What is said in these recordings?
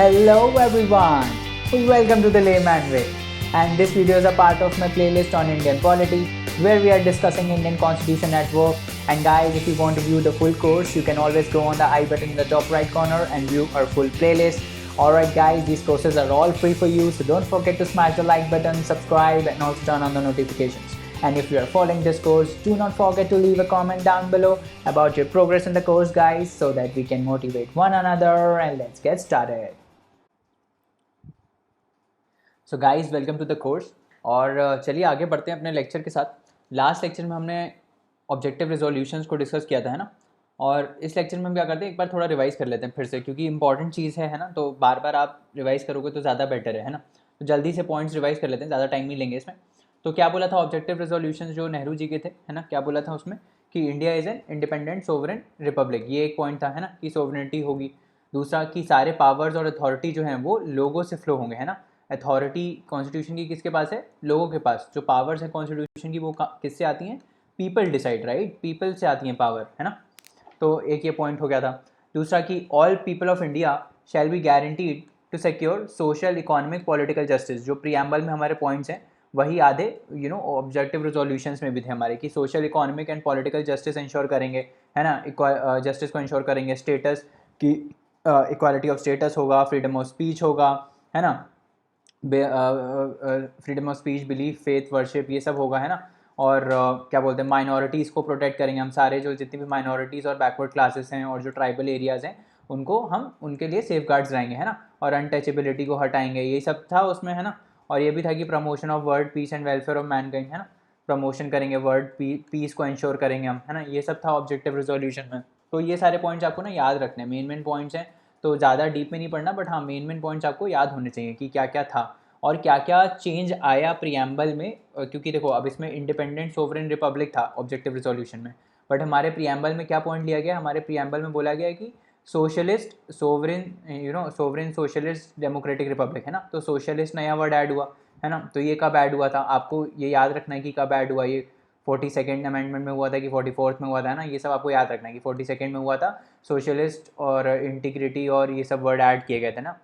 Hello everyone, welcome to the Layman Way, and this video is a part of my playlist on Indian polity where we are discussing Indian Constitution at work. And guys, if you want to view the full course, you can always go on the I button in the top right corner and view our full playlist. Alright guys, these courses are all free for you, so don't forget to smash the like button, subscribe and also turn on the notifications. And if you are following this course, do not forget to leave a comment down below about your progress in the course guys, so that we can motivate one another. And let's get started. So guys, welcome to the course. और चलिए आगे बढ़ते हैं अपने lecture के साथ। Last lecture में हमने ऑब्जेक्टिव रिजोल्यूशंस को डिस्कस किया था, है ना। और इस लेक्चर में हम क्या करते हैं, एक बार थोड़ा रिवाइज कर लेते हैं फिर से, क्योंकि इंपॉर्टेंट चीज़ है ना। तो बार बार आप रिवाइज करोगे तो ज़्यादा बेटर है ना। तो जल्दी से पॉइंट्स रिवाइज कर लेते हैं, ज़्यादा टाइम नहीं लेंगे इसमें। तो क्या बोला था ऑब्जेक्टिव रिजोल्यूशन जो नेहरू जी के थे, है ना, क्या बोला था उसमें कि India is an independent sovereign Republic, ये एक पॉइंट था, है ना, कि सोवरेनिटी होगी। दूसरा कि सारे पावर्स और अथॉरिटी जो हैं वो लोगों से फ्लो होंगे, है ना। अथॉरिटी कॉन्स्टिट्यूशन की किसके पास है? लोगों के पास। जो पावर्स है कॉन्स्टिट्यूशन की वो किससे आती हैं? पीपल डिसाइड, राइट, पीपल से आती हैं पावर, है ना। तो एक ये पॉइंट हो गया था। दूसरा कि all people of India shall be guaranteed to secure social economic political justice. जो प्रीएम्बल में हमारे पॉइंट्स हैं वही आधे ऑब्जेक्टिव रेजोल्यूशंस में भी थे हमारे, कि social economic and political justice ensure करेंगे, है ना, जस्टिस को इंश्योर करेंगे, स्टेटस की इक्वालिटी ऑफ स्टेटस होगा, फ्रीडम ऑफ स्पीच होगा, है ना, freedom of speech, belief, faith, worship, ये सब होगा, है ना। और क्या बोलते हैं, माइनॉरिटीज़ को प्रोटेक्ट करेंगे हम सारे, जो जितनी भी माइनॉरिटीज़ और बैकवर्ड क्लासेस हैं और जो ट्राइबल एरियाज़ हैं उनको हम उनके लिए सेफ गार्ड्स लाएंगे, है ना। और अनटचेबिलिटी को हटाएंगे, ये सब था उसमें, है ना। और ये भी था कि promotion of world peace and welfare of Mankind, है ना, प्रमोशन करेंगे वर्ल्ड पीस को इंश्योर करेंगे हम, है ना। ये सब था ऑब्जेक्टिव रिजोल्यूशन में। तो ये सारे पॉइंट्स आपको ना याद रखने हैं, मेन पॉइंट्स हैं। तो ज़्यादा डीप में नहीं पढ़ना, बट हाँ मेन पॉइंट्स आपको याद होने चाहिए कि क्या क्या था और क्या क्या चेंज आया प्रीएम्बल में। क्योंकि देखो अब इसमें इंडिपेंडेंट सोवरेन रिपब्लिक था ऑब्जेक्टिव रिजोल्यूशन में, बट हमारे प्रीएम्बल में क्या पॉइंट लिया गया? हमारे प्रीएम्बल में बोला गया कि socialist sovereign sovereign socialist democratic Republic, है ना। तो सोशलिस्ट नया वर्ड ऐड हुआ, है ना। तो ये कब ऐड हुआ था? आपको ये याद रखना है कि कब ऐड हुआ। ये 42nd अमेंडमेंट में हुआ था कि 44th में हुआ था ना। ये सब आपको याद रखना है कि 42nd में हुआ था। सोशलिस्ट और इंटीग्रिटी और ये सब वर्ड ऐड किए गए थे ना।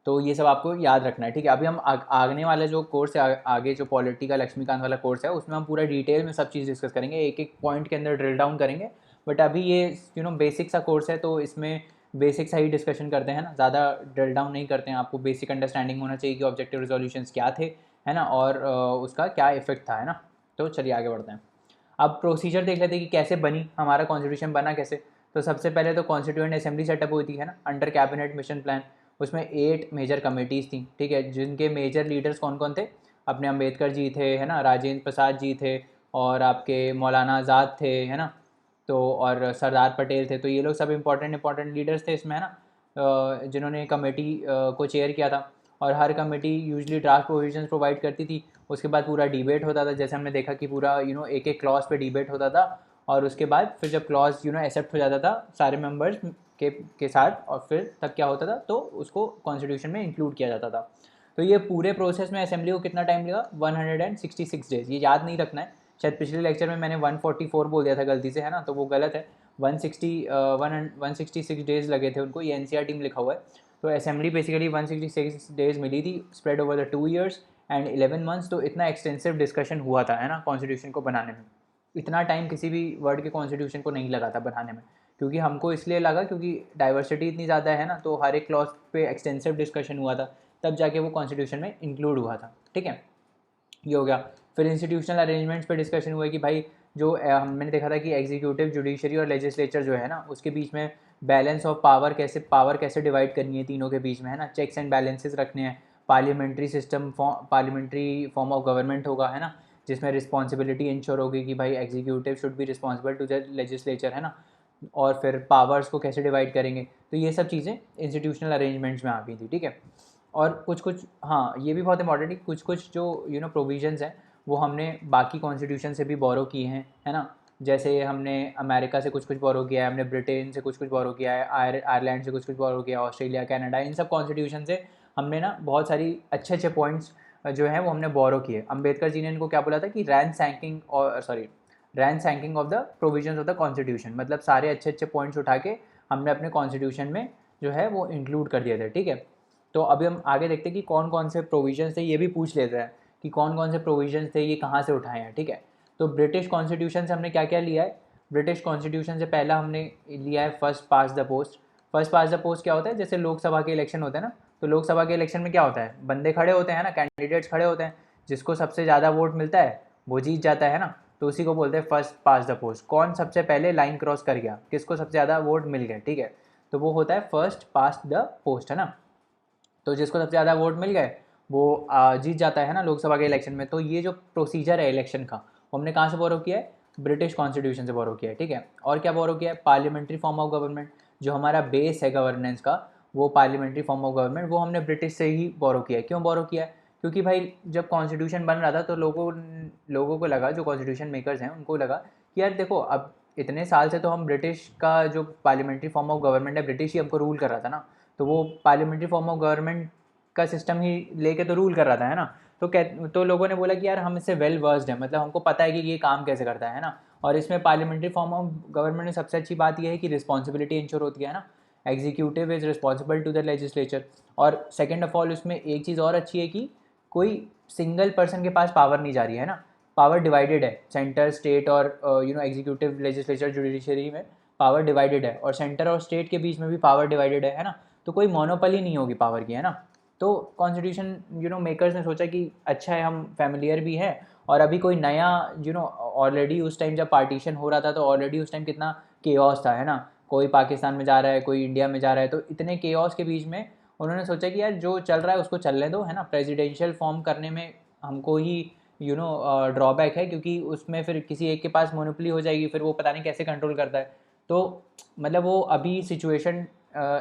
तो ये सब आपको याद रखना है, ठीक है। अभी हम आगने वाला जो कोर्स है, आगे जो पॉलिटी का लक्ष्मीकांत वाला कोर्स है, उसमें हम पूरा डिटेल में सब चीज़ डिस्कस करेंगे, एक एक पॉइंट के अंदर ड्रिल डाउन करेंगे। बट अभी ये बेसिक सा कोर्स है, तो इसमें बेसिक सा ही डिस्कशन करते हैं ना, ज़्यादा ड्रिल डाउन नहीं करते हैं। आपको बेसिक अंडरस्टैंडिंग होना चाहिए कि ऑब्जेक्टिव रिजोल्यूशंस क्या थे, है ना, और उसका क्या इफेक्ट था, है ना। तो चलिए आगे बढ़ते हैं। अब प्रोसीजर देख लेते हैं कि कैसे बनी हमारा कॉन्स्टिट्यूशन, बना कैसे। तो सबसे पहले तो कॉन्स्टिट्यूएंट असेंबली सेटअप हुई थी, है ना, अंडर कैबिनेट मिशन प्लान। उसमें 8 मेजर कमेटीज़ थी, ठीक है, जिनके मेजर लीडर्स कौन कौन थे? अपने अंबेडकर जी थे, है ना, राजेंद्र प्रसाद जी थे, और आपके मौलाना आज़ाद थे, है ना। तो और सरदार पटेल थे। तो ये लोग सब इंपॉर्टेंट लीडर्स थे इसमें, है ना, जिन्होंने कमेटी को चेयर किया था। और हर committee usually draft provisions provide करती थी। उसके बाद पूरा डिबेट होता था, जैसे हमने देखा कि पूरा एक एक क्लॉज पे डिबेट होता था। और उसके बाद फिर जब क्लॉज एक्सेप्ट हो जाता था सारे मेंबर्स के साथ, और फिर तब क्या होता था, तो उसको कॉन्स्टिट्यूशन में इंक्लूड किया जाता था। तो ये पूरे प्रोसेस में असेंबली को कितना टाइम लगा? 166 डेज। ये याद नहीं रखना है। शायद पिछले लेक्चर में मैंने 144 बोल दिया था गलती से, है ना, तो वो गलत है। 166 डेज लगे थे उनको, ये एनसीईआरटी में लिखा हुआ है। तो असेंबली बेसिकली 166 डेज मिली थी, spread over the 2 years and 11 months. तो इतना एक्सटेंसिव डिस्कशन हुआ था, है ना, कॉन्स्टिट्यूशन को बनाने में। इतना टाइम किसी भी वर्ड के कॉन्स्टिट्यूशन को नहीं लगा था बनाने में, क्योंकि हमको इसलिए लगा क्योंकि डाइवर्सिटी इतनी ज़्यादा है ना। तो हर एक क्लॉज पे एक्सटेंसिव डिस्कशन हुआ था, तब जाके वो कॉन्स्टिट्यूशन में इंक्लूड हुआ था, ठीक है। ये हो गया। फिर इंस्टीट्यूशनल अरेंजमेंट्स पे डिस्कशन हुआ कि भाई जो मैंने देखा था कि एग्जीक्यूटिव, जुडिशरी और लेजिस्लेचर जो है ना, उसके बीच में बैलेंस ऑफ पावर कैसे डिवाइड करनी है तीनों के बीच में, है ना। चेक्स एंड बैलेंसेस रखने हैं। पार्लियामेंट्री फॉर्म ऑफ गवर्नमेंट होगा, है ना, जिसमें रिस्पॉन्सिबिलिटी इंश्योर होगी कि भाई executive should be responsible to the legislature, है ना। और फिर पावर्स को कैसे डिवाइड करेंगे। तो ये सब चीज़ें इंस्टीट्यूशनल अरेंजमेंट्स में आ गई थी, ठीक है। और कुछ हाँ, ये भी बहुत इंपॉर्टेंट है, कुछ जो प्रोविजंस हैं वो हमने बाकी कॉन्स्टिट्यूशन से भी बोरो किए हैं, है ना। जैसे हमने अमेरिका से कुछ बोरो किया है, हमने ब्रिटेन से कुछ बोरो किया है, आयरलैंड से कुछ बोरो किया है, ऑस्ट्रेलिया, कनाडा, इन सब कॉन्स्टिट्यूशन से हमने ना बहुत सारी अच्छे पॉइंट्स जो हैं वो हमने बोरो किए। अम्बेडकर जी ने इनको क्या बोला था कि रैंक सैंकिंग of the provisions of the constitution, मतलब सारे अच्छे पॉइंट्स उठा के हमने अपने कॉन्स्टिट्यूशन में जो है वो इंक्लूड कर दिए थे, ठीक है। तो अभी हम आगे देखते हैं कि कौन कौन से प्रोविजन थे, ये भी पूछ लेते हैं कि कौन कौन से प्रोविजन थे, ये कहाँ से उठाए हैं, ठीक है। तो ब्रिटिश कॉन्स्टिट्यूशन से हमने क्या क्या लिया है। ब्रिटिश कॉन्स्टिट्यूशन से पहला हमने लिया है first pass the post. First pass the post क्या होता है, जैसे लोकसभा के इलेक्शन होते हैं ना, तो लोकसभा के इलेक्शन में क्या होता है, बंदे खड़े होते हैं ना, कैंडिडेट्स खड़े होते हैं, जिसको सबसे ज़्यादा वोट मिलता है वो जीत जाता है ना, तो उसी को बोलते हैं फर्स्ट पास द पोस्ट। कौन सबसे पहले लाइन क्रॉस कर गया, किसको सबसे ज़्यादा वोट मिल गए, ठीक है, तो वो होता है फर्स्ट पास द पोस्ट, है ना। तो जिसको सबसे ज़्यादा वोट मिल गए वो जीत जाता है ना लोकसभा के इलेक्शन में। तो ये जो प्रोसीजर है इलेक्शन का, वो हमने कहाँ से बोरो किया है, ब्रिटिश कॉन्स्टिट्यूशन से बोरो किया है, ठीक है। और क्या बोरो किया है, पार्लियामेंट्री फॉर्म ऑफ गवर्नमेंट, जो हमारा बेस है गवर्नेंस का, वो पार्लियामेंट्री फॉर्म ऑफ गवर्नमेंट वो हमने ब्रिटिश से ही बोरो किया है। क्यों बोरो किया है, क्योंकि भाई जब कॉन्स्टिट्यूशन बन रहा था तो लोगों को लगा, जो कॉन्स्टिट्यूशन मेकर्स हैं उनको लगा कि यार देखो, अब इतने साल से तो हम ब्रिटिश का जो पार्लियामेंट्री फॉर्म ऑफ गवर्नमेंट है, ब्रिटिश ही हमको रूल कर रहा था ना, तो वो पार्लियामेंट्री फॉर्म ऑफ गवर्नमेंट का सिस्टम ही लेके तो रूल कर रहा था, है ना। तो लोगों ने बोला कि यार हम इससे वेल वर्स्ड है, मतलब हमको पता है कि ये काम कैसे करता है ना। और इसमें पार्लियामेंट्री फॉर्म ऑफ गवर्नमेंट में सबसे अच्छी बात यह है कि रिस्पॉन्सिबिलिटी इंश्योर होती है ना, executive is responsible to the legislature. और सेकेंड ऑफ ऑल उसमें एक चीज़ और अच्छी है कि कोई सिंगल पर्सन के पास पावर नहीं जा रही है ना, पावर डिवाइडेड है, सेंटर स्टेट और एग्जीक्यूटिव लेजिस्लेचर जुडिशरी में पावर डिवाइडेड है, और सेंटर और स्टेट के बीच में भी पावर डिवाइडेड है ना। तो कोई मोनोपोली नहीं होगी पावर की, है ना। तो कॉन्स्टिट्यूशन मेकर्स ने सोचा कि अच्छा है, हम फैमिलियर भी है, और अभी कोई नया ऑलरेडी उस टाइम जब पार्टीशन हो रहा था तो ऑलरेडी उस टाइम कितना केओस था, है ना, कोई पाकिस्तान में जा रहा है, कोई इंडिया में जा रहा है, तो इतने केओस के बीच में उन्होंने सोचा कि यार जो चल रहा है उसको चलने दो, है ना। प्रेसिडेंशियल फॉर्म करने में हमको ही ड्रॉबैक है, क्योंकि उसमें फिर किसी एक के पास मोनोपोली हो जाएगी, फिर वो पता नहीं कैसे कंट्रोल करता है। तो मतलब वो अभी सिचुएशन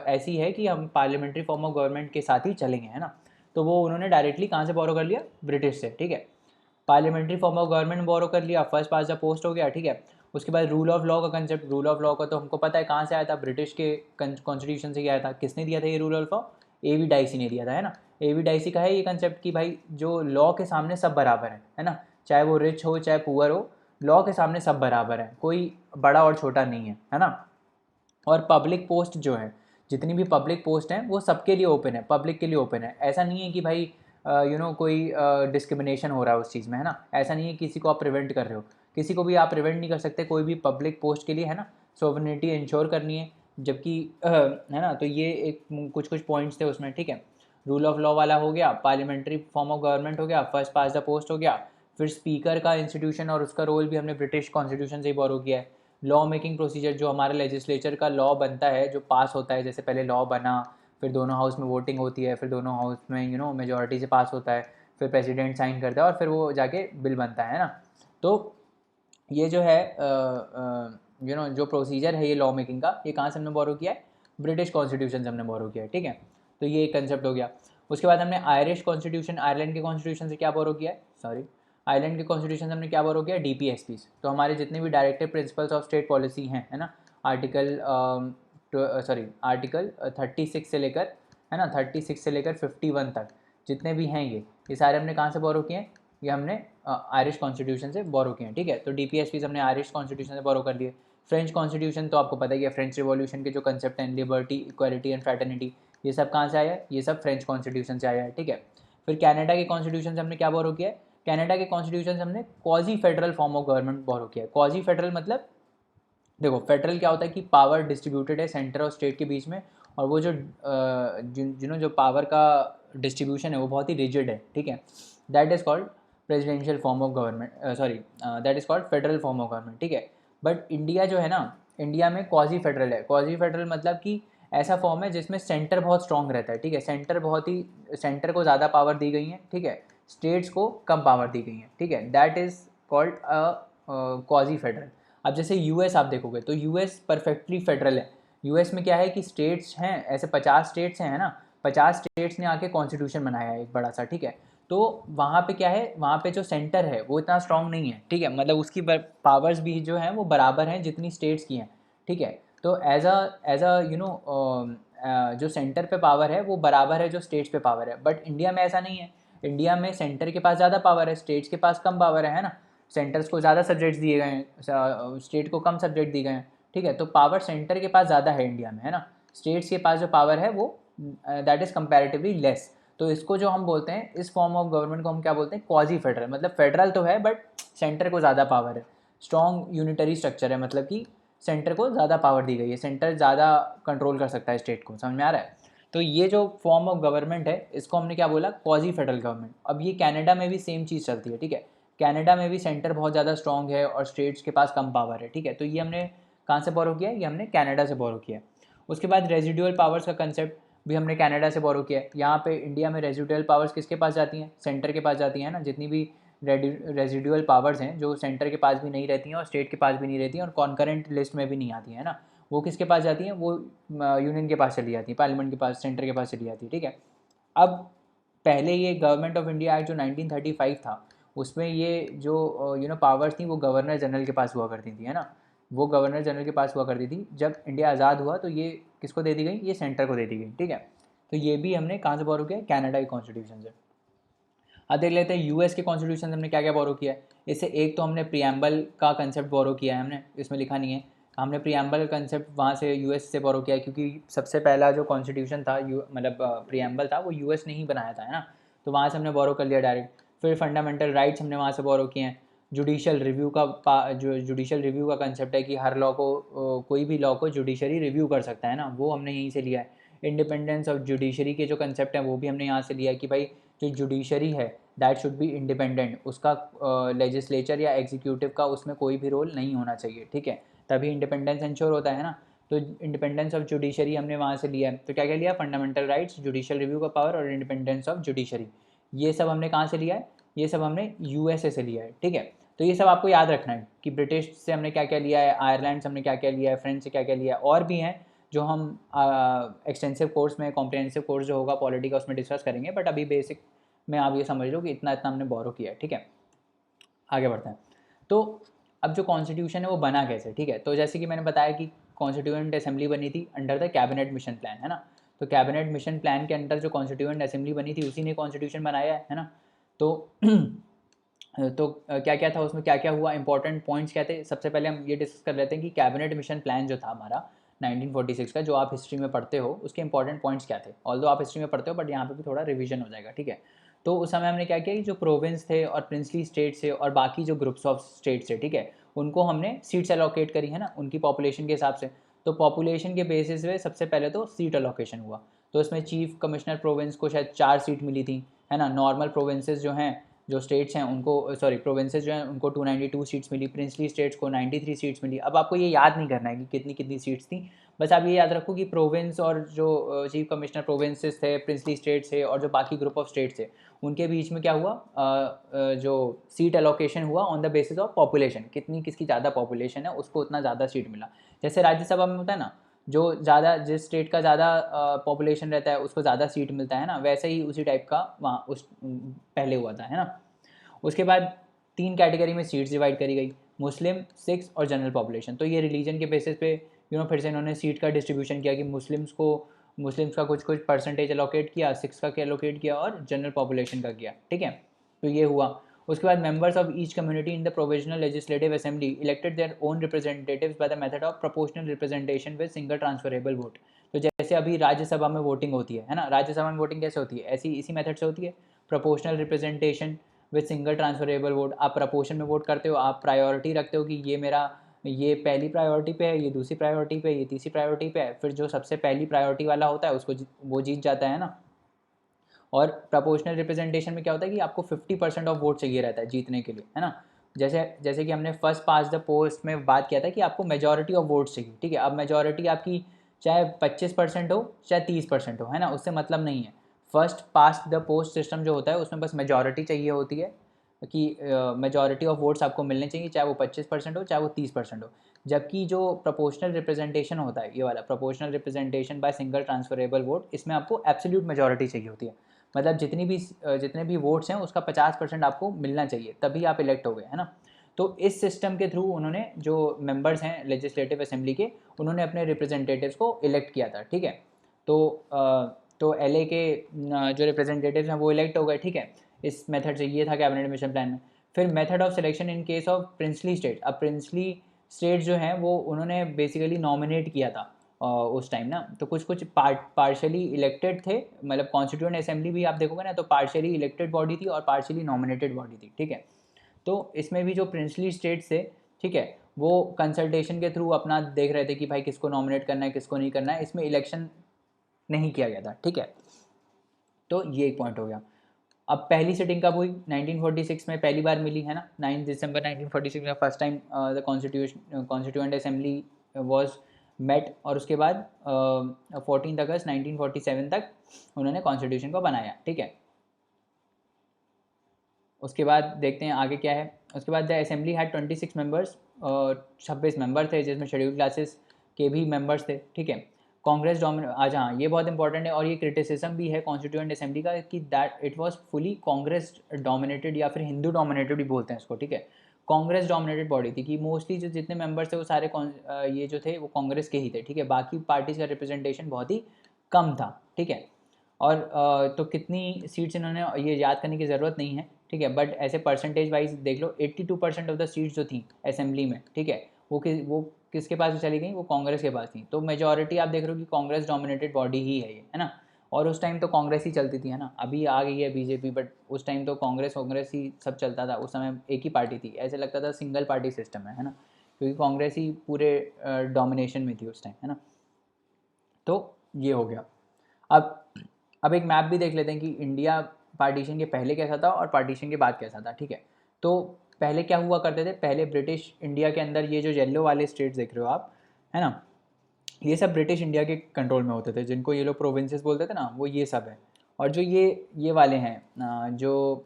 ऐसी है कि हम पार्लियामेंट्री फॉर्म ऑफ गवर्नमेंट के साथ ही चलेंगे, है ना। तो वो उन्होंने डायरेक्टली कहाँ से बोरो कर लिया, ब्रिटिश से, ठीक है। पार्लियामेंट्री फॉर्म ऑफ गवर्नमेंट बोरो कर लिया, फर्स्ट पास द पोस्ट हो गया, ठीक है। उसके बाद रूल ऑफ लॉ का कंसेप्ट, रूल ऑफ लॉ का तो हमको पता है कहाँ से आया था, ब्रिटिश के कॉन्स्टिट्यूशन से आया था। किसने दिया था ये rule of law, A V Dicey ने दिया था, है ना। एवी डाइसी का है ये कंसेप्ट कि भाई जो लॉ के सामने सब बराबर है ना, चाहे वो रिच हो चाहे पुअर हो, लॉ के सामने सब बराबर है, कोई बड़ा और छोटा नहीं है ना। और पब्लिक पोस्ट जो है, जितनी भी पब्लिक पोस्ट हैं वो सबके लिए ओपन है, पब्लिक के लिए ओपन है। ऐसा नहीं है कि भाई कोई डिस्क्रिमिनेशन हो रहा है उस चीज़ में, है ना। ऐसा नहीं है किसी को आप प्रिवेंट कर रहे हो, किसी को भी आप प्रिवेंट नहीं कर सकते कोई भी पब्लिक पोस्ट के लिए, है ना। सोवरेनिटी इंश्योर करनी है, जबकि है ना। तो ये एक कुछ कुछ पॉइंट्स थे उसमें, ठीक है। रूल ऑफ लॉ वाला हो गया, पार्लियामेंट्री फॉर्म ऑफ गवर्नमेंट हो गया, फर्स्ट पास द पोस्ट हो गया, फिर स्पीकर का इंस्टीट्यूशन और उसका रोल भी हमने ब्रिटिश कॉन्स्टिट्यूशन से ही बोरो किया है। लॉ मेकिंग प्रोसीजर, जो हमारे लेजिस्लेचर का लॉ बनता है, जो पास होता है, जैसे पहले लॉ बना, फिर दोनों हाउस में वोटिंग होती है, फिर दोनों हाउस में मेजोरिटी से पास होता है, फिर प्रेसिडेंट साइन करता है और फिर वो जाके बिल बनता है ना। तो ये जो है जो प्रोसीजर है ये लॉ मेकिंग का, ये कहाँ से हमने बोरो किया है, ब्रिटिश कॉन्स्टिट्यूशन से हमने बोरो किया है, ठीक है। तो ये एक कंसेप्ट हो गया। उसके बाद हमने आयरिश कॉन्स्टिट्यूशन, आयरलैंड के कॉन्स्टिट्यूशन से क्या बोरो किया है, सॉरी, आइलैंड के कॉन्स्टिट्यूशन से हमने क्या बोरो किया, DPSPs। तो हमारे जितने भी directive principles of state policy हैं, है ना, आर्टिकल 36 से लेकर, है ना, 36 से लेकर 51 तक जितने भी हैं ये सारे हमने कहाँ से बोरो किए हैं, ये हमने आयरिश कॉन्स्टिट्यूशन से बोरो किए हैं, ठीक है। तो DPSPs हमने आयरिश कॉन्स्टिट्यूशन से बोरो कर लिए। फ्रेंच कॉन्स्टिट्यूशन तो आपको पता ही है, फ्रेंच रिवॉल्यूशन के जो कंसेप्ट हैं, लिबर्टी, इक्वालिटी एंड फ्रैटर्निटी, ये सब कहाँ से आया है, ये सब फ्रेंच कॉन्स्टिट्यूशन से आया है, ठीक है। फिर कनाडा के कॉन्स्टिट्यूशन से हमने क्या बोरो किया है, कनाडा के कॉन्स्टिट्यूशन से हमने quasi federal form of government borrow किया है। क्वाजी फेडरल मतलब, देखो फेडरल क्या होता है कि पावर डिस्ट्रीब्यूटेड है सेंटर और स्टेट के बीच में, और वो जो जो पावर का डिस्ट्रीब्यूशन है वो बहुत ही रिजिड है, ठीक है। That is called presidential form of government, that is called federal form of government, ठीक है। बट इंडिया जो है ना, इंडिया में क्वाजी फेडरल है। क्वाजी फेडरल मतलब कि ऐसा फॉर्म है जिसमें सेंटर बहुत स्ट्रॉन्ग रहता है, ठीक है। सेंटर को ज़्यादा पावर दी गई है, ठीक है, स्टेट्स को कम पावर दी गई है, ठीक है। That is called quasi federal. अब जैसे यूएस आप देखोगे तो यूएस परफेक्टली फेडरल है। यूएस में क्या है कि स्टेट्स हैं, ऐसे 50 स्टेट्स हैं, है ना, 50 स्टेट्स ने आके कॉन्स्टिट्यूशन बनाया है एक बड़ा सा, ठीक है। तो वहाँ पे क्या है, वहाँ पे जो सेंटर है वो इतना स्ट्रांग नहीं है, ठीक है, मतलब उसकी पावर्स भी जो हैं वो बराबर हैं जितनी स्टेट्स की हैं, ठीक है। तो एज अ जो सेंटर पे पावर है वो बराबर है जो स्टेट्स पे पावर है। बट इंडिया में ऐसा नहीं है, इंडिया में सेंटर के पास ज़्यादा पावर है, स्टेट्स के पास कम पावर है ना। सेंटर्स को ज़्यादा सब्जेक्ट्स दिए गए हैं, स्टेट को कम सब्जेक्ट दिए गए हैं, ठीक है। तो पावर सेंटर के पास ज़्यादा है इंडिया में, है ना। स्टेट्स के पास जो पावर है वो दैट इज़ कंपैरेटिवली लेस। तो इसको जो हम बोलते हैं, इस फॉर्म ऑफ गवर्नमेंट को हम क्या बोलते हैं, क्वाजी फेडरल। मतलब फेडरल तो है बट सेंटर को ज़्यादा पावर है, स्ट्रॉन्ग यूनिटरी स्ट्रक्चर है, मतलब कि सेंटर को ज़्यादा पावर दी गई है, सेंटर ज़्यादा कंट्रोल कर सकता है स्टेट को। समझ में आ रहा है? तो ये जो फॉर्म ऑफ गवर्नमेंट है इसको हमने क्या बोला, क्वाजी फेडरल गवर्नमेंट। अब ये कनाडा में भी सेम चीज़ चलती है, ठीक है। कनाडा में भी सेंटर बहुत ज़्यादा स्ट्रॉन्ग है और स्टेट्स के पास कम पावर है, ठीक है। तो ये हमने कहाँ से बोरो किया है, ये हमने कनाडा से बोरो किया है। उसके बाद रेजिडुअल पावर्स का कंसेप्ट भी हमने कनाडा से बोरो किया है। यहाँ पे इंडिया में रेजिडुअल पावर्स किसके पास जाती हैं, सेंटर के पास जाती हैं ना। जितनी भी रेजिडुअल पावर्स हैं जो सेंटर के पास भी नहीं रहती हैं और स्टेट के पास भी नहीं रहती हैं और कॉन्करेंट लिस्ट में भी नहीं आती हैं ना, वो किसके पास जाती हैं, वो यूनियन के पास चली जाती है, पार्लियामेंट के पास, सेंटर के पास चली जाती है, ठीक है। अब पहले ये गवर्नमेंट ऑफ इंडिया एक्ट जो 1935 था, उसमें ये जो पावर्स थी वो गवर्नर जनरल के पास हुआ करती थी, है ना। वो गवर्नर जनरल के पास हुआ करती थी। जब इंडिया आज़ाद हुआ तो ये किसको दे दी गई, ये सेंटर को दे दी गई, ठीक है। तो ये भी हमने कहाँ से बोरो किया, कनाडा के कॉन्स्टिट्यूशन से। अब देख लेते हैं यूएस के कॉन्स्टिट्यूशन हमने क्या क्या बोरो किया है। इससे एक तो हमने प्रियम्बल का कंसेप्ट बोरो किया है, हमने इसमें लिखा नहीं है, हमने प्रियम्बल कंसेप्ट वहाँ से यूएस से बोरो किया है, क्योंकि सबसे पहला जो कॉन्स्टिट्यूशन था मतलब प्रियम्बल था वो यूएस ने ही बनाया था, है ना। तो वहाँ से हमने बोरो कर लिया डायरेक्ट। फिर फंडामेंटल राइट्स हमने वहाँ से बोरो किए हैं। जुडिशल रिव्यू का जो जुडिशल रिव्यू का कंसेप्ट है कि हर लॉ को कोई भी लॉ को जुडिशरी रिव्यू कर सकता है ना, वो हमने यहीं से लिया है। इंडिपेंडेंस ऑफ जुडिशरी के जो कंसेप्ट हैं वो भी हमने यहाँ से लिया है कि भाई जो जुडिशरी है दैट शुड बी इंडिपेंडेंट, उसका लेजिस्लेचर या एग्जीक्यूटिव का उसमें कोई भी रोल नहीं होना चाहिए, ठीक है। तभी इंडिपेंडेंस इंश्योर होता है ना। तो इंडिपेंडेंस ऑफ जुडिशरी हमने वहाँ से लिया है। तो क्या क्या लिया, फंडामेंटल राइट्स, जुडिशियल रिव्यू का पावर और इंडिपेंडेंस ऑफ जुडिशरी। ये सब हमने कहाँ से लिया है, ये सब हमने यूएसए से लिया है, ठीक है। तो ये सब आपको याद रखना है कि ब्रिटिश से हमने क्या क्या लिया है, आयरलैंड से हमने क्या क्या लिया है, फ्रेंच से क्या क्या लिया है, और भी हैं जो हम एक्सटेंसिव कोर्स में, कॉम्प्रिहेंसिव कोर्स जो होगा पॉलिटी का उसमें डिस्कस करेंगे। बट अभी बेसिक में आप ये समझ लो कि इतना इतना हमने बोरो किया है, ठीक है। आगे बढ़ते हैं। तो अब जो कॉन्स्टिट्यूशन है वो बना कैसे, ठीक है। तो जैसे कि मैंने बताया कि कॉन्स्टिट्यूएंट असेंबली बनी थी under the cabinet mission plan, है ना। तो कैबिनेट मिशन प्लान के अंडर जो कॉन्स्टिट्यूएंट असेंबली बनी थी उसी ने कॉन्स्टिट्यूशन बनाया है ना। तो क्या क्या था उसमें, क्या क्या हुआ, इंपॉर्टेंट पॉइंट्स क्या थे। सबसे पहले हम ये डिस्कस कर लेते हैं कि कैबिनेट मिशन प्लान जो था हमारा 1946 का, जो आप हिस्ट्री में पढ़ते हो, उसके इंपॉर्टेंट पॉइंट्स क्या थे। ऑल्दो आप हिस्ट्री में पढ़ते हो बट यहाँ पे भी थोड़ा रिवीजन हो जाएगा, ठीक है। तो उस समय हमने क्या किया कि जो प्रोविंस थे और प्रिंसली स्टेट्स थे और बाकी जो ग्रुप्स ऑफ स्टेट्स थे, ठीक है, उनको हमने सीट्स अलोकेट करी, है ना, उनकी पॉपुलेशन के हिसाब से। तो पॉपुलेशन के बेसिस पे सबसे पहले तो सीट अलोकेशन हुआ। तो इसमें चीफ कमिश्नर प्रोविंस को शायद 4 सीट मिली थी, है ना। नॉर्मल प्रोविंसेस जो हैं, जो स्टेट्स हैं उनको, सॉरी प्रोविंसेस जो हैं उनको 292 सीट्स मिली, प्रिंसली स्टेट्स को 93 सीट्स मिली। अब आपको ये याद नहीं करना है कि कितनी कितनी सीट्स थी, बस आप ये याद रखो कि प्रोविंस और जो चीफ कमिश्नर प्रोविंसेस थे, प्रिंसली स्टेट्स थे और जो बाकी ग्रुप ऑफ स्टेट्स थे, उनके बीच में क्या हुआ, जो सीट एलोकेशन हुआ on the basis of population, कितनी किसकी ज़्यादा पॉपुलेशन है उसको उतना ज़्यादा सीट मिला। जैसे राज्यसभा में होता है ना, जो ज़्यादा, जिस स्टेट का ज़्यादा पॉपुलेशन रहता है उसको ज़्यादा सीट मिलता है ना, वैसे ही उसी टाइप का वहाँ उस पहले हुआ था, है ना। उसके बाद 3 कैटेगरी में सीट्स डिवाइड करी गई, मुस्लिम, सिख्स और जनरल पॉपुलेशन। तो ये रिलीजन के बेसिस पे फिर से इन्होंने सीट का डिस्ट्रीब्यूशन किया कि मुस्लिम्स का कुछ कुछ परसेंटेज अलोकेट किया, सिक्स का एलोकेट किया और जनरल पॉपुलेशन का किया, ठीक है। तो ये हुआ। उसके बाद members of each community in the provisional legislative assembly elected their own representatives by the method of proportional representation with single transferable vote. तो जैसे अभी राज्यसभा में वोटिंग होती है ना, राज्यसभा में वोटिंग कैसे होती है, ऐसी इसी मेथड से होती है, proportional representation with single transferable vote. आप प्रपोर्शन में वोट करते हो, आप प्रायोरिटी रखते हो कि ये मेरा, ये पहली प्रायोरिटी पे है, ये दूसरी प्रायोरिटी पे है, ये तीसरी प्रायोरिटी पे है, फिर जो सबसे पहली प्रायोरिटी वाला होता है उसको वो जीत जाता है ना। और प्रोपोर्शनल रिप्रेजेंटेशन में क्या होता है कि आपको 50% ऑफ वोट चाहिए रहता है जीतने के लिए, है ना। जैसे जैसे कि हमने फर्स्ट पास द पोस्ट में बात किया था कि आपको मेजॉरिटी ऑफ वोट्स चाहिए, ठीक है। अब मेजॉरिटी आपकी चाहे 25% हो चाहे 30% हो, है ना, उससे मतलब नहीं है। First pass the post system जो होता है उसमें बस मेजॉरिटी चाहिए होती है कि मेजॉरिटी ऑफ वोट्स आपको मिलने चाहिए, चाहे वो 25% हो चाहे वो 30% हो। जबकि जो प्रोपोर्शनल रिप्रेजेंटेशन होता है, ये वाला proportional representation by single transferable vote, इसमें आपको एब्सोल्यूट मेजॉरिटी चाहिए होती है। मतलब जितने भी वोट्स हैं उसका 50% आपको मिलना चाहिए, तभी आप इलेक्ट हो गए, है ना। तो इस सिस्टम के थ्रू उन्होंने, जो मेंबर्स हैं लेजिस्लेटिव असेंबली के, उन्होंने अपने रिप्रेजेंटेटिव्स को इलेक्ट किया था, ठीक है। तो एलए के जो रिप्रेजेंटेटिव्स हैं वो इलेक्ट हो गए, ठीक है। इस मेथड से, ये था कैबिनेट मिशन प्लान में। फिर method of selection in case of princely state. अब प्रिंसली स्टेट जो हैं वो उन्होंने बेसिकली नॉमिनेट किया था, उस टाइम ना, तो कुछ कुछ पार्शली इलेक्टेड थे, मतलब कॉन्स्टिट्यूएंट असेंबली भी आप देखोगे ना तो पार्शली इलेक्टेड बॉडी थी और पार्शली नॉमिनेटेड बॉडी थी, ठीक है। तो इसमें भी जो प्रिंसली स्टेट्स थे, ठीक है, वो कंसल्टेशन के थ्रू अपना देख रहे थे कि भाई किसको नॉमिनेट करना है किसको नहीं करना है, इसमें इलेक्शन नहीं किया गया था, ठीक है। तो ये एक पॉइंट हो गया। अब पहली सिटिंग कब हुई? 1946 में पहली बार मिली है ना, 9 दिसंबर 1946 में first time the constituent assembly was met, और उसके बाद 14 अगस्त 1947 तक उन्होंने कॉन्स्टिट्यूशन को बनाया, ठीक है। उसके बाद देखते हैं आगे क्या है। उसके बाद the assembly had 26 members, 26 member थे जिसमें शेड्यूल क्लासेस के भी मेंबर्स थे, ठीक है। कांग्रेस डोमिनेट, आज हाँ ये बहुत इंपॉर्टेंट है और ये क्रिटिसिज्म भी है कॉन्स्टिट्यूएंट असेंबली का कि that it was fully Congress dominated या फिर हिंदू डोमिनेटेड भी बोलते हैं इसको, ठीक है। कांग्रेस डोमिनेटेड बॉडी थी कि मोस्टली जो जितने मेंबर्स थे वो सारे ये जो थे वो कांग्रेस के ही थे, ठीक है। बाकी पार्टीज का रिप्रेजेंटेशन बहुत ही कम था, ठीक है। और तो कितनी सीट्स इन्होंने ये याद करने की ज़रूरत नहीं है, ठीक है, बट ऐसे परसेंटेज वाइज देख लो 82% ऑफ द सीट्स जो थी असेंबली में, ठीक है, वो किसके पास चली गई? वो कांग्रेस के पास थी। तो मेजॉरिटी आप देख रहे हो कि कांग्रेस डोमिनेटेड बॉडी ही है ये, है ना। और उस टाइम तो कांग्रेस ही चलती थी, है ना। अभी आ गई है बीजेपी, बट उस टाइम तो कांग्रेस ही सब चलता था। उस समय एक ही पार्टी थी, ऐसे लगता था सिंगल पार्टी सिस्टम है ना, क्योंकि कांग्रेस ही पूरे डोमिनेशन में थी उस टाइम, है ना। तो ये हो गया। अब एक मैप भी देख लेते हैं कि इंडिया पार्टीशन के पहले कैसा था और पार्टीशन के बाद कैसा था, ठीक है। तो पहले क्या हुआ करते थे? पहले ब्रिटिश इंडिया के अंदर ये जो येलो वाले स्टेट्स देख रहे हो आप, है ना, ये सब ब्रिटिश इंडिया के कंट्रोल में होते थे, जिनको ये लोग प्रोविंसेस बोलते थे ना, वो ये सब है। और जो ये वाले हैं जो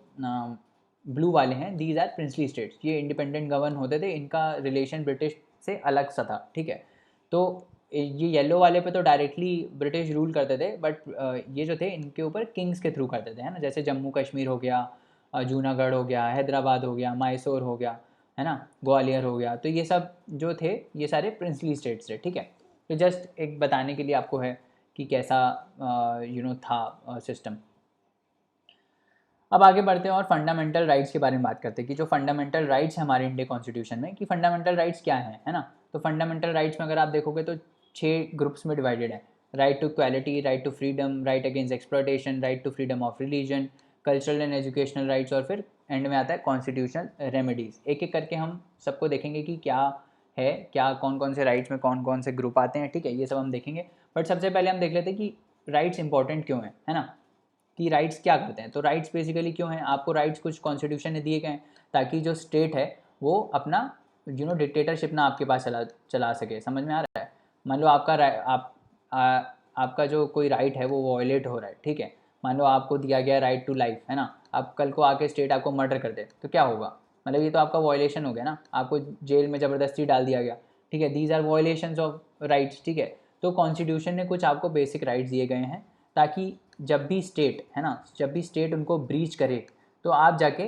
ब्लू वाले हैं, दीज आर प्रिंसली स्टेट्स, ये इंडिपेंडेंट गवर्न होते थे, इनका रिलेशन ब्रिटिश से अलग सा था, ठीक है। तो ये येलो वाले पे तो डायरेक्टली ब्रिटिश रूल करते थे, बट ये जो थे इनके ऊपर किंग्स के थ्रू करते थे, है ना। जैसे जम्मू कश्मीर हो गया, जूनागढ़ हो गया, हैदराबाद हो गया, मैसूर हो गया, है ना, ग्वालियर हो गया, तो ये सब जो थे ये सारे प्रिंसली स्टेट्स थे, ठीक है। तो जस्ट एक बताने के लिए आपको है कि कैसा था सिस्टम। अब आगे बढ़ते हैं और फंडामेंटल राइट्स के बारे में बात करते हैं कि जो फंडामेंटल राइट्स हैं हमारे इंडियन कॉन्स्टिट्यूशन में, कि फंडामेंटल राइट्स क्या हैं, है ना। तो फंडामेंटल राइट्स में अगर आप देखोगे तो 6 ग्रुप्स में डिवाइडेड है। Right to equality, right to freedom, right against exploitation, right to freedom of religion, cultural and educational rights, और फिर एंड में आता है कॉन्स्टिट्यूशनल रेमेडीज़। एक एक करके हम सबको देखेंगे कि क्या है, क्या कौन कौन से राइट्स में कौन कौन से ग्रुप आते हैं, ठीक है, ये सब हम देखेंगे। बट सबसे पहले हम देख लेते हैं कि राइट्स इंपॉर्टेंट क्यों है ना, कि राइट्स क्या करते हैं। तो राइट्स बेसिकली क्यों हैं? आपको राइट्स कुछ कॉन्स्टिट्यूशन ने दिए गए हैं ताकि जो स्टेट है वो अपना डिक्टेटरशिप ना आपके पास चला सके। समझ में आ रहा है? मान लो आपका जो कोई राइट है वो वॉयलेट हो रहा है, ठीक है। मान लो आपको दिया गया राइट टू लाइफ, है ना, अब कल को आके स्टेट आपको मर्डर कर दे तो क्या होगा? मतलब ये तो आपका वॉयलेशन हो गया ना, आपको जेल में ज़बरदस्ती डाल दिया गया, ठीक है। These are violations of rights, ठीक है। तो कॉन्स्टिट्यूशन ने कुछ आपको बेसिक राइट्स दिए गए हैं ताकि जब भी स्टेट, है ना, जब भी स्टेट उनको ब्रीच करे तो आप जाके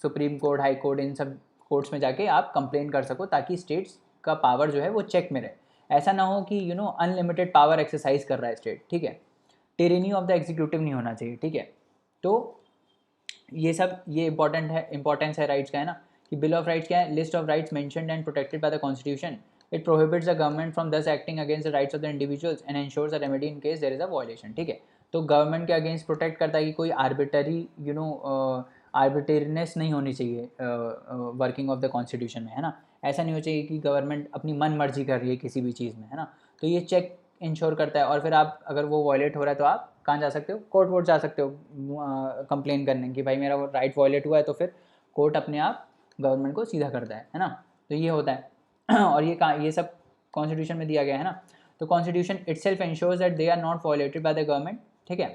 सुप्रीम कोर्ट, हाई कोर्ट, इन सब कोर्ट्स में जाके आप कंप्लेन कर सको, ताकि स्टेट्स का पावर जो है वो चेक में रहे। ऐसा ना हो कि अनलिमिटेड पावर एक्सरसाइज कर रहा है स्टेट, ठीक है। टिरेनी ऑफ द एग्जीक्यूटिव नहीं होना चाहिए, ठीक है। तो ये इंपॉर्टेंस है राइट्स का, है ना। कि बिल ऑफ राइट्स क्या है? List of rights mentioned and protected by the constitution. It prohibits the government from this acting against the rights of the individuals and ensures a remedy in case there is a violation, ठीक है। तो government के against protect करता है कि कोई आर्बिटरीनेस नहीं होनी चाहिए वर्किंग ऑफ द कॉन्स्टिट्यूशन में, है ना। ऐसा नहीं हो चाहिए कि गवर्नमेंट अपनी मन मर्जी कर रही है किसी भी चीज़ में, है ना। तो ये चेक इंश्योर करता है। और फिर आप अगर वो वॉयलेट हो रहा है तो आप कहाँ जा सकते हो? कोर्ट वोर्ट जा सकते हो कंप्लेन करने की भाई मेरा वो राइट वॉयलेट हुआ है, तो फिर कोर्ट अपने आप गवर्नमेंट को सीधा करता है ना। तो ये होता है और ये सब कॉन्स्टिट्यूशन में दिया गया है ना। तो constitution itself ensures that they are not violated by the government, ठीक है।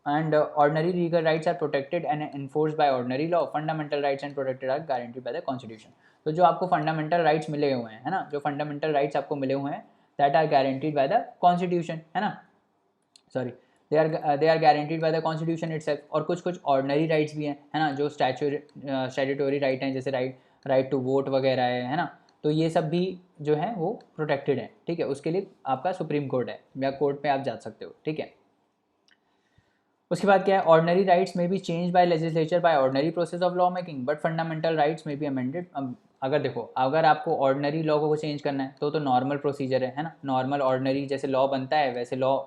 And ordinary legal rights are protected and enforced by ordinary law. Fundamental rights and protected are guaranteed by the constitution. तो जो आपको fundamental rights मिले हुए हैं, है ना, जो फंडामेंटल राइट्स आपको मिले हुए हैं that are guaranteed by the constitution, है ना। Sorry, they are guaranteed by the constitution itself. और कुछ कुछ ऑर्डनरी राइट्स भी हैं, है ना, जो स्टैट्यूटरी राइट हैं, जैसे राइट टू वोट वगैरह है ना। तो ये सब भी जो है वो प्रोटेक्टेड है, ठीक है। उसके लिए आपका सुप्रीम कोर्ट है या कोर्ट पे आप जा सकते हो, ठीक है। उसके बाद क्या है? ऑर्डनरी राइट्स में be change by legislature by ordinary process of law making, but fundamental rights में बी अमेंडेड अगर देखो, अगर आपको ऑर्डिनरी लॉ को चेंज करना है तो नॉर्मल प्रोसीजर है ना, नॉर्मल ऑर्डिनरी जैसे लॉ बनता है वैसे लॉ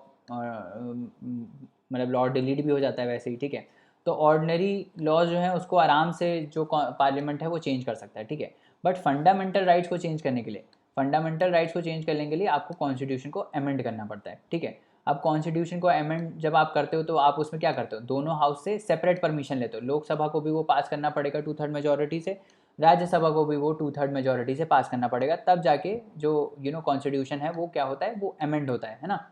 मतलब लॉ डिलीट भी हो जाता है वैसे ही, ठीक है। तो ऑर्डिनरी लॉ जो है उसको आराम से जो पार्लियामेंट है वो चेंज कर सकता है, ठीक है। बट फंडामेंटल राइट्स को चेंज करने के लिए, फंडामेंटल राइट्स को चेंज करने के लिए आपको कॉन्स्टिट्यूशन को अमेंड करना पड़ता है, ठीक है। अब कॉन्स्टिट्यूशन को अमेंड जब आप करते हो तो आप उसमें क्या करते हो, दोनों हाउस से सेपरेट परमिशन लेते हो। लोकसभा को भी वो पास करना पड़ेगा 2/3 मेजोरिटी से, राज्यसभा को भी वो 2/3 मेजोरिटी से पास करना पड़ेगा, तब जाके जो कॉन्स्टिट्यूशन है वो क्या होता है, वो अमेंड होता है ना।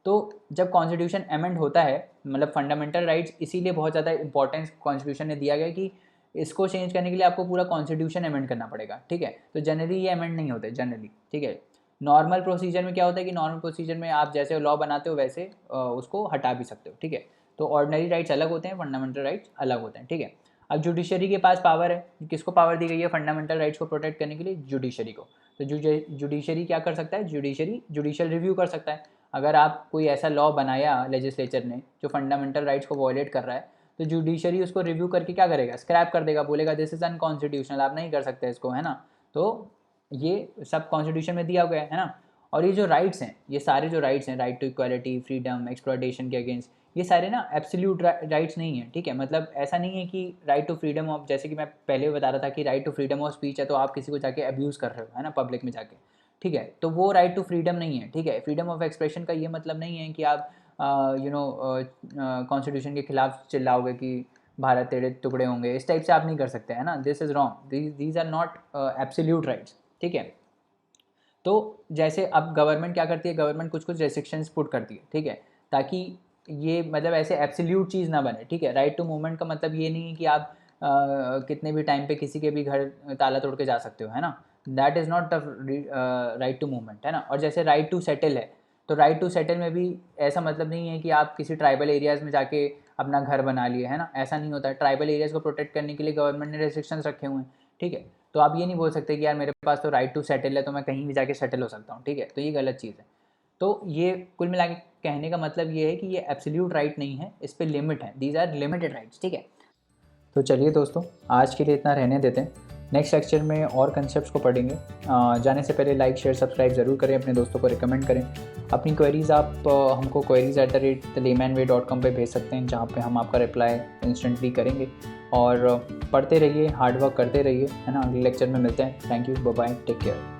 तो जब कॉन्स्टिट्यूशन अमेंड होता है, मतलब फंडामेंटल राइट्स इसीलिए बहुत ज़्यादा इंपॉर्टेंस कॉन्स्टिट्यूशन ने दिया गया कि इसको चेंज करने के लिए आपको पूरा कॉन्स्टिट्यूशन अमेंड करना पड़ेगा, ठीक है। तो जनरली ये अमेंड नहीं होते जनरली, ठीक है। नॉर्मल प्रोसीजर में क्या होता है कि नॉर्मल प्रोसीजर में आप जैसे लॉ बनाते हो वैसे उसको हटा भी सकते हो, ठीक है। तो ऑर्डिनरी राइट्स अलग होते हैं, फंडामेंटल राइट्स अलग होते हैं, ठीक है। अब जुडिशरी के पास पावर है, किसको पावर दी गई है फंडामेंटल राइट्स को प्रोटेक्ट करने के लिए, जुडिशरी को। तो जुडिशरी क्या कर सकता है, जुडिशरी जुडिशियल रिव्यू कर सकता है। अगर आप कोई ऐसा लॉ बनाया लेजिस्लेचर ने जो फंडामेंटल राइट्स को वॉयलेट कर रहा है, तो जुडिशरी उसको रिव्यू करके क्या करेगा, स्क्रैप कर देगा, बोलेगा दिस इज अनकॉन्स्टिट्यूशनल, आप नहीं कर सकते इसको, है ना। तो ये सब कॉन्स्टिट्यूशन में दिया गया है ना। और ये जो राइट्स हैं, ये सारे जो राइट्स हैं, right to equality, freedom, exploitation के अगेंस्ट, ये सारे ना एब्सोल्यूट राइट्स नहीं है, ठीक है। मतलब ऐसा नहीं है कि राइट टू फ्रीडम ऑफ, जैसे कि मैं पहले बता रहा था कि right to freedom of speech है तो आप किसी को जाके अब्यूज़ कर रहे हो, है ना, पब्लिक में जाके, ठीक है। तो वो राइट टू फ्रीडम नहीं है, ठीक है। फ्रीडम ऑफ एक्सप्रेशन का ये मतलब नहीं है कि आप कॉन्स्टिट्यूशन के खिलाफ चिल्लाओगे कि भारत तेरे टुकड़े होंगे, इस टाइप से आप नहीं कर सकते, है ना। This is wrong, these are not absolute rights, ठीक है। तो जैसे अब गवर्नमेंट क्या करती है, गवर्नमेंट कुछ कुछ रेस्ट्रिक्शंस पुट करती है, ठीक है, ताकि ये मतलब ऐसे एब्सोल्यूट चीज़ ना बने, ठीक है। राइट टू मूवमेंट का मतलब ये नहीं है कि आप कितने भी टाइम पे किसी के भी घर ताला तोड़ के जा सकते हो, है ना। That is not the right to movement, है ना। और जैसे राइट टू सेटल है, तो राइट टू सेटल में भी ऐसा मतलब नहीं है कि आप किसी ट्राइबल एरियाज़ में जाके अपना घर बना लिए, है ना, ऐसा नहीं होता है। ट्राइबल एरियाज़ को प्रोटेक्ट करने के लिए गवर्नमेंट ने रेस्ट्रिक्शंस रखे हुए हैं, ठीक है। तो आप ये नहीं बोल सकते कि यार मेरे पास तो राइट टू सेटल है तो मैं कहीं भी जाके सेटल हो सकता हूँ, ठीक है। तो ये गलत चीज़ है। तो ये कुल मिला के कहने का मतलब ये है कि ये एब्सोल्यूट राइट नहीं है, इस पर लिमिट है, दीज आर लिमिटेड राइट्स, ठीक है। तो चलिए दोस्तों, आज के लिए इतना रहने देते हैं। नेक्स्ट लेक्चर में और कंसेप्ट्स को पढ़ेंगे। जाने से पहले लाइक शेयर सब्सक्राइब ज़रूर करें, अपने दोस्तों को रिकमेंड करें। अपनी क्वेरीज़ आप हमको queries@thelaymanway.com पे भेज सकते हैं, जहाँ पे हम आपका रिप्लाई इंस्टेंटली करेंगे। और पढ़ते रहिए, हार्डवर्क करते रहिए, है ना। अगले लेक्चर में मिलते हैं। Thank you, bye bye, take care.